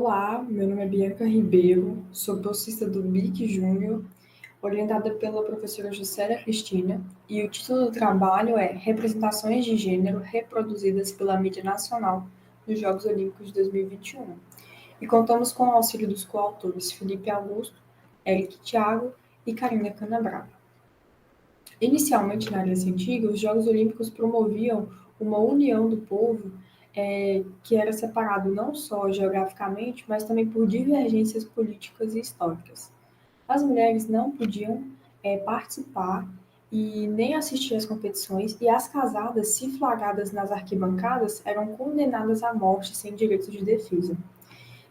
Olá, meu nome é Bianca Ribeiro, sou bolsista do BIC Júnior, orientada pela professora Juscelia Cristina, e o título do trabalho é Representações de Gênero reproduzidas pela mídia nacional nos Jogos Olímpicos de 2021. E contamos com o auxílio dos coautores Felipe Augusto, Eric Thiago e Karina Canabrava. Inicialmente, na Grécia Antiga, os Jogos Olímpicos promoviam uma união do povo que era separado não só geograficamente, mas também por divergências políticas e históricas. As mulheres não podiam participar e nem assistir às competições, e as casadas, se flagradas nas arquibancadas, eram condenadas à morte sem direito de defesa.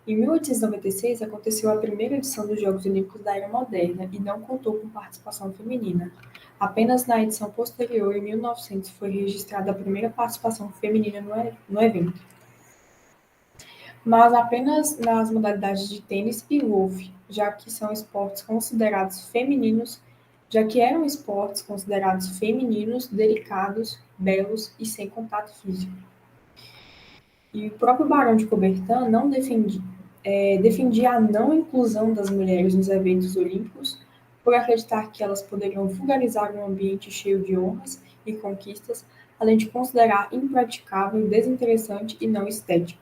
Em 1896, aconteceu a primeira edição dos Jogos Olímpicos da Era Moderna e não contou com participação feminina. Apenas na edição posterior, em 1900, foi registrada a primeira participação feminina no evento. Mas apenas nas modalidades de tênis e golfe, já que eram esportes considerados femininos, delicados, belos e sem contato físico. E o próprio Barão de Coubertin não defendia a não inclusão das mulheres nos eventos olímpicos por acreditar que elas poderiam vulgarizar um ambiente cheio de honras e conquistas, além de considerar impraticável, desinteressante e não estética.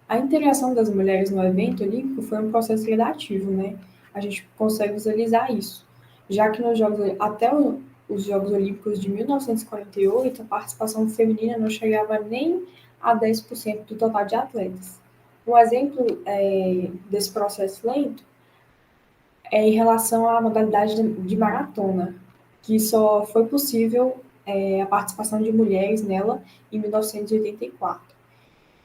A integração das mulheres no evento olímpico foi um processo gradativo, né? A gente consegue visualizar isso, já que os Jogos Olímpicos de 1948, a participação feminina não chegava nem a 10% do total de atletas. Um exemplo desse processo lento é em relação à modalidade de maratona, que só foi possível a participação de mulheres nela em 1984.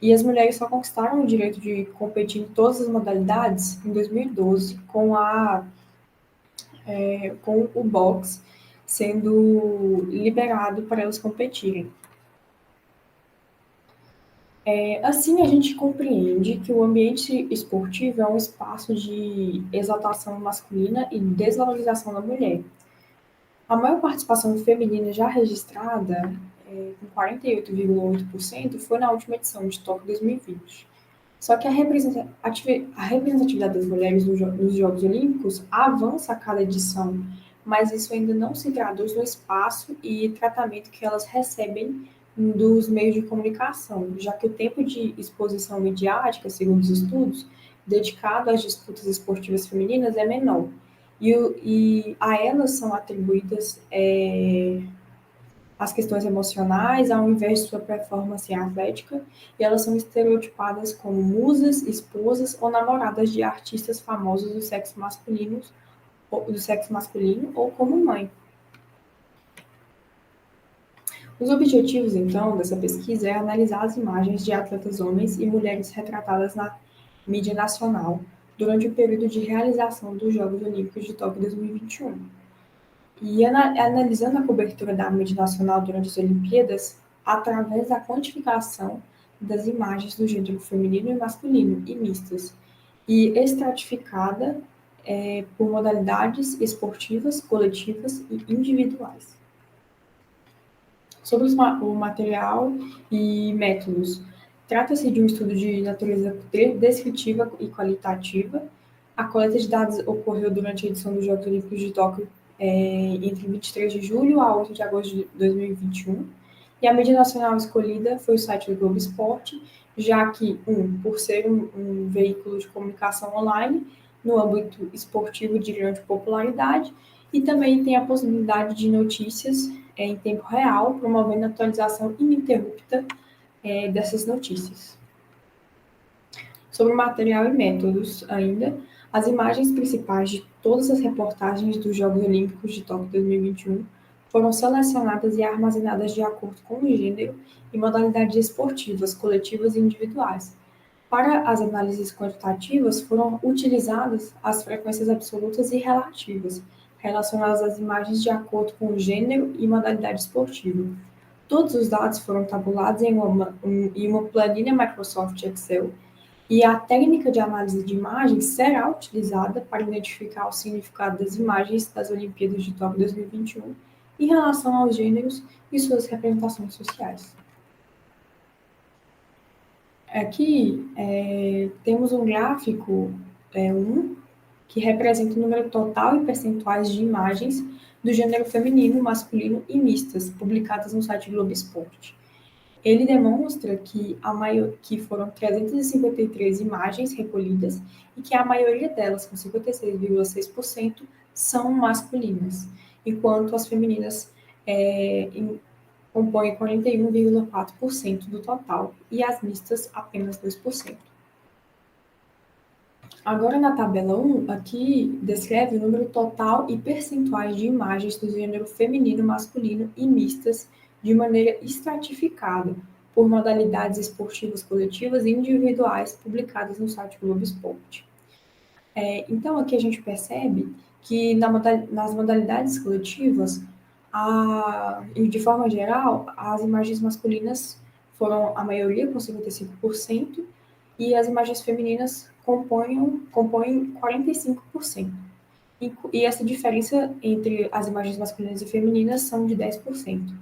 E as mulheres só conquistaram o direito de competir em todas as modalidades em 2012, com o boxe sendo liberado para elas competirem. Assim, a gente compreende que o ambiente esportivo é um espaço de exaltação masculina e desvalorização da mulher. A maior participação feminina já registrada, com 48,8%, foi na última edição de Tóquio 2020. Só que a representatividade das mulheres nos Jogos Olímpicos avança a cada edição, mas isso ainda não se traduz no espaço e tratamento que elas recebem dos meios de comunicação, já que o tempo de exposição midiática, segundo os estudos, dedicado às disputas esportivas femininas é menor. E a elas são atribuídas as questões emocionais ao invés de sua performance atlética, e elas são estereotipadas como musas, esposas ou namoradas de artistas famosos do sexo masculino ou como mãe. Os objetivos, então, dessa pesquisa é analisar as imagens de atletas homens e mulheres retratadas na mídia nacional durante o período de realização dos Jogos Olímpicos de Tóquio 2021. E analisando a cobertura da mídia nacional durante as Olimpíadas, através da quantificação das imagens do gênero feminino e masculino, e mistas, e estratificada por modalidades esportivas, coletivas e individuais. Sobre o material e métodos, trata-se de um estudo de natureza descritiva e qualitativa. A coleta de dados ocorreu durante a edição dos Jogos Olímpicos de Tóquio entre 23 de julho a 8 de agosto de 2021, e a mídia nacional escolhida foi o site do Globo Esporte, já que, por ser um veículo de comunicação online, no âmbito esportivo de grande popularidade, e também tem a possibilidade de notícias em tempo real, promovendo a atualização ininterrupta dessas notícias. Sobre o material e métodos ainda, as imagens principais de todas as reportagens dos Jogos Olímpicos de Tóquio 2021 foram selecionadas e armazenadas de acordo com o gênero e modalidades esportivas, coletivas e individuais. Para as análises quantitativas, foram utilizadas as frequências absolutas e relativas, relacionadas às imagens de acordo com o gênero e modalidade esportiva. Todos os dados foram tabulados em uma planilha Microsoft Excel, e a técnica de análise de imagens será utilizada para identificar o significado das imagens das Olimpíadas de Tóquio 2021 em relação aos gêneros e suas representações sociais. Aqui temos um gráfico 1, que representa o número total e percentuais de imagens do gênero feminino, masculino e mistas, publicadas no site Globo Esporte. Ele demonstra que foram 353 imagens recolhidas e que a maioria delas, com 56,6%, são masculinas, enquanto as femininas compõem 41,4% do total e as mistas apenas 2%. Agora, na tabela 1, aqui descreve o número total e percentuais de imagens do gênero feminino, masculino e mistas de maneira estratificada por modalidades esportivas coletivas e individuais publicadas no site Globo Esporte. Então, aqui a gente percebe que nas modalidades coletivas, e de forma geral, as imagens masculinas foram a maioria, com 55%, e as imagens femininas compõem 45%. E essa diferença entre as imagens masculinas e femininas são de 10%.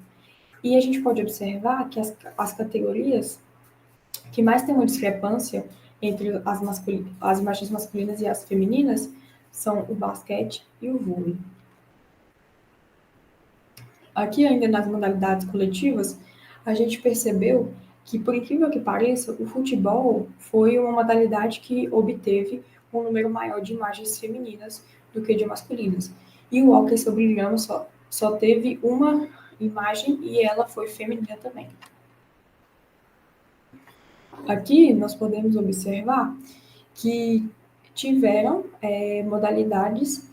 E a gente pode observar que as categorias que mais têm uma discrepância entre as imagens masculinas e as femininas são o basquete e o vôlei. Aqui, ainda nas modalidades coletivas, a gente percebeu que, por incrível que pareça, o futebol foi uma modalidade que obteve um número maior de imagens femininas do que de masculinas. E o hóquei sobre grama só teve uma imagem e ela foi feminina também. Aqui nós podemos observar que tiveram modalidades.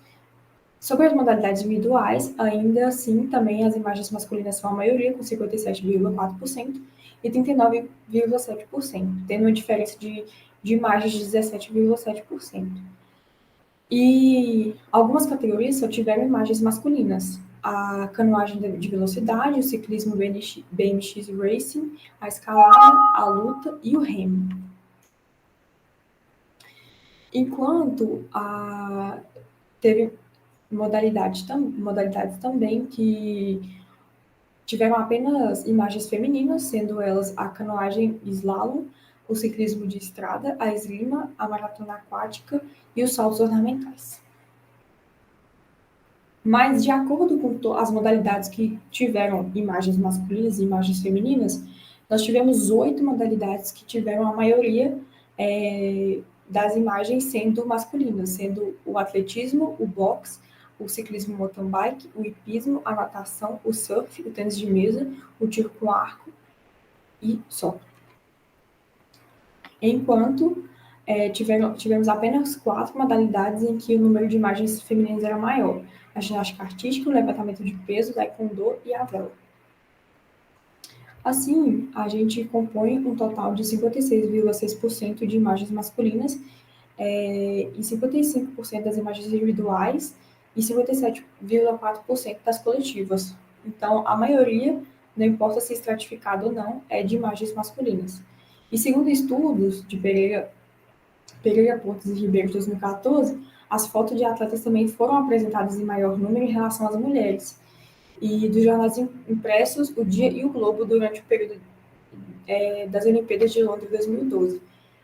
Sobre as modalidades individuais, ainda assim, também as imagens masculinas são a maioria, com 57,4%, e 39,7%, tendo uma diferença de imagens de 17,7%. E algumas categorias só tiveram imagens masculinas: a canoagem de velocidade, o ciclismo BMX Racing, a escalada, a luta e o remo. Enquanto teve modalidades também que tiveram apenas imagens femininas, sendo elas a canoagem slalom, o ciclismo de estrada, a esgrima, a maratona aquática e os saltos ornamentais. Mas, de acordo com as modalidades que tiveram imagens masculinas e imagens femininas, nós tivemos 8 modalidades que tiveram a maioria das imagens sendo masculinas, sendo o atletismo, o boxe, o ciclismo mountain bike, o hipismo, a natação, o surf, o tênis de mesa, o tiro com arco e só. Enquanto tivemos apenas 4 modalidades em que o número de imagens femininas era maior: a ginástica artística, o levantamento de peso, o taekwondo e a vela. Assim, a gente compõe um total de 56,6% de imagens masculinas e 55% das imagens individuais e 57,4% das coletivas. Então, a maioria, não importa se estratificado ou não, é de imagens masculinas. E segundo estudos de Pereira Portes e Ribeiro de 2014, as fotos de atletas também foram apresentadas em maior número em relação às mulheres. E dos jornais impressos, o Dia e o Globo, durante o período das Olimpíadas de Londres 2012.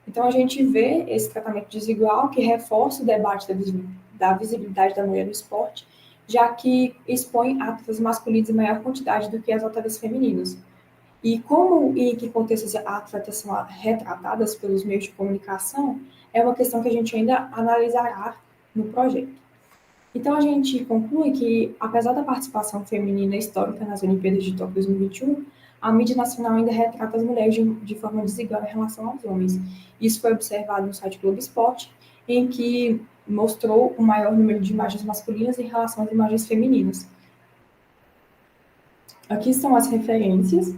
Então, a gente vê esse tratamento desigual que reforça o debate da visibilidade da mulher no esporte, já que expõe atletas masculinos em maior quantidade do que as atletas femininas. E como e em que contexto as atletas são retratadas pelos meios de comunicação é uma questão que a gente ainda analisará no projeto. Então, a gente conclui que, apesar da participação feminina histórica nas Olimpíadas de Tóquio 2021, a mídia nacional ainda retrata as mulheres de forma desigual em relação aos homens. Isso foi observado no site Globo Esporte, em que mostrou o maior número de imagens masculinas em relação às imagens femininas. Aqui estão as referências.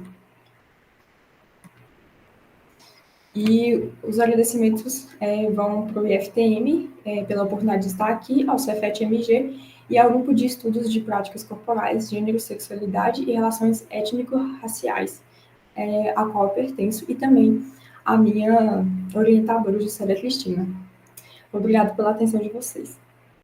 E os agradecimentos vão para o IFTM, pela oportunidade de estar aqui, ao Cefet-MG e ao Grupo de Estudos de Práticas Corporais, Gênero, Sexualidade e Relações Étnico-Raciais, a qual eu pertenço, e também a minha orientadora, Juscelia Cristina. Obrigada pela atenção de vocês.